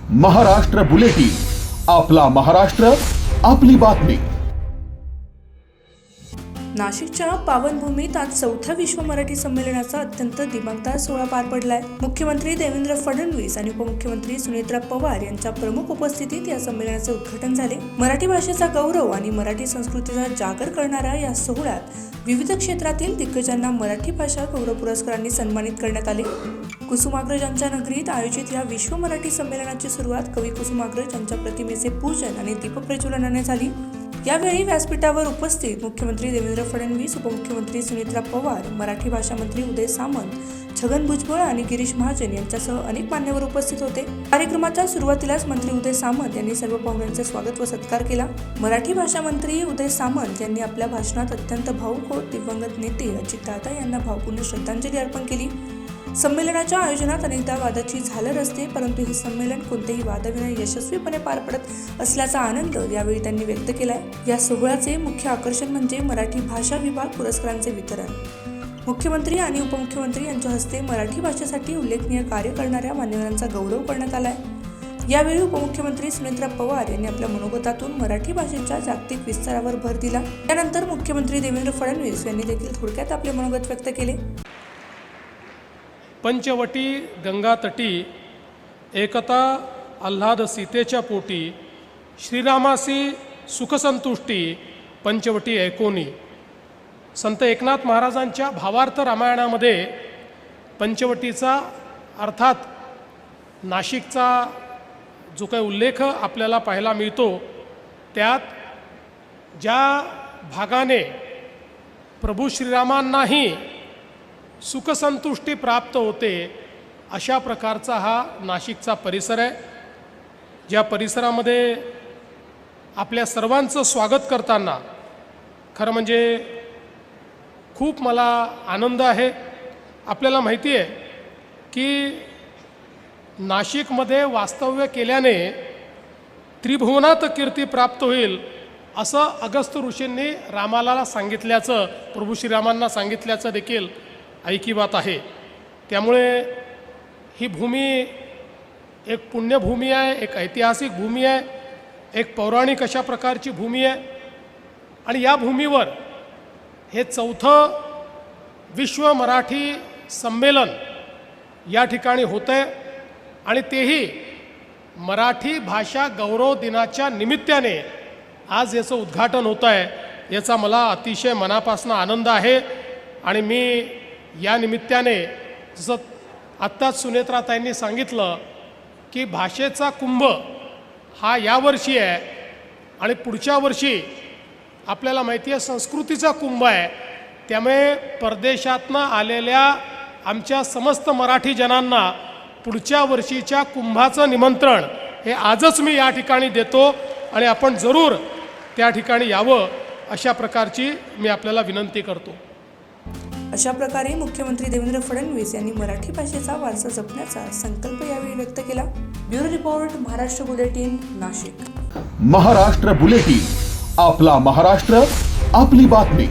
Maharashtra bulletin, आपला महाराष्ट्र, आपली बातमी। नाशिकच्या पावनभूमीत आज चौथ्या विश्व मराठी संमेलनाचा अत्यंत दिमागदार सोहळा पार पडलाय। मुख्यमंत्री देवेंद्र फडणवीस आणि उपमुख्यमंत्री सुनेत्रा पवार यांच्या प्रमुख उपस्थितीत या संमेलनाचे उद्घाटन झाले। मराठी भाषेचा गौरव आणि मराठी संस्कृतीचा जागर करणाऱ्या या सोहळ्यात विविध क्षेत्रातील दिग्गजांना मराठी भाषा गौरव पुरस्कारांनी सन्मानित करण्यात आले। कुसुमाग्रजांच्या नगरीत आयोजित या विश्व मराठी संमेलनाची सुरुवात कवी कुसुमाग्रज यांच्या प्रतिमेचे पूजन आणि दीपप्रज्वलनाने झाली। यावेळी व्यासपीठावर उपस्थित मुख्यमंत्री देवेंद्र फडणवीस, उपमुख्यमंत्री सुनेत्रा पवार, मराठी भाषा मंत्री उदय सामंत, छगन भुजबळ आणि गिरीश महाजन यांच्यासह अनेक मान्यवर उपस्थित होते। कार्यक्रमाच्या सुरुवातीलाच मंत्री उदय सामंत यांनी सर्व पाहुण्यांचे स्वागत व सत्कार केला। मराठी भाषा मंत्री उदय सामंत यांनी आपल्या भाषणात अत्यंत भावुक होत दिवंगत नेते अजितदादा यांना भावपूर्ण श्रद्धांजली अर्पण केली। संमेलनाच्या आयोजनात अनेकदा वादाची झालर असते, परंतु हे संमेलन कोणत्याही वादाविना यशस्वीपणे पार पडत असल्याचा आनंद यावेळी त्यांनी व्यक्त केलाय। या सोहळ्याचे मुख्य आकर्षण म्हणजे मराठी भाषा विभाग पुरस्कारांचे वितरण। मुख्यमंत्री आणि उपमुख्यमंत्री यांच्या हस्ते मराठी भाषेसाठी उल्लेखनीय कार्य करणाऱ्या मान्यवरांचा गौरव करण्यात आलाय। यावेळी उपमुख्यमंत्री सुनेत्रा पवार यांनी आपल्या मनोगतातून मराठी भाषेच्या जागतिक विस्तारावर भर दिला। त्यानंतर मुख्यमंत्री देवेंद्र फडणवीस यांनी देखील थोडक्यात आपले मनोगत व्यक्त केले। पंचवटी गंगातटी एकता आल्हाद सीतेच्या पोटी, श्रीरामासी सुखसंतुष्टी पंचवटी ऐकोनी। संत एकनाथ महाराजांच्या भावार्थ रामायणामध्ये पंचवटीचा अर्थात नाशिकचा जो काही उल्लेख आपल्याला पाहायला मिळतो, त्यात ज्या भागाने प्रभू श्रीरामांनाही सुखसंतुष्टी प्राप्त होते अशा प्रकारचा हा नाशिकचा परिसर आहे। ज्या परिसरामध्ये आपल्या सर्वांचं स्वागत करताना खरं म्हणजे खूप मला आनंद आहे। आपल्याला माहिती आहे की नाशिकमध्ये वास्तव्य केल्याने त्रिभुवनात कीर्ती प्राप्त होईल असं अगस्त्य ऋषींनी रामाला सांगितल्याचं, प्रभू श्रीरामांना सांगितल्याचं देखील ऐकिवात आहे। त्यामुळे ही भूमी एक पुण्यभूमी आहे, एक ऐतिहासिक भूमी आहे, एक पौराणिक अशा प्रकारची भूमी आहे आणि या भूमीवर हे चौथं विश्व मराठी संमेलन या ठिकाणी होतं आहे आणि तेही मराठी भाषा गौरव दिनाच्या निमित्ताने आज याचं उद्घाटन होतं आहे। याचा मला अतिशय मनापासून आनंद आहे आणि मी या निमित्ताने जसं आत्ताच सुनेत्राताईंनी सांगितलं की भाषेचा कुंभ हा यावर्षी आहे आणि पुढच्या वर्षी आपल्याला माहिती आहे संस्कृतीचा कुंभ आहे। त्यामुळे परदेशातनं आलेल्या आमच्या समस्त मराठी जनांना पुढच्या वर्षीच्या कुंभाचं निमंत्रण हे आजच मी या ठिकाणी देतो आणि आपण जरूर त्या ठिकाणी यावं अशा प्रकारची मी आपल्याला विनंती करतो। अशा प्रकारे मुख्यमंत्री देवेंद्र फडणवीस यांनी मराठी भाषेचा वारसा जपण्याचा संकल्प यावेळी व्यक्त केला। Bureau report, Maharashtra bulletin, Nashik. Maharashtra bulletin, आपला महाराष्ट्र, आपली बातमी।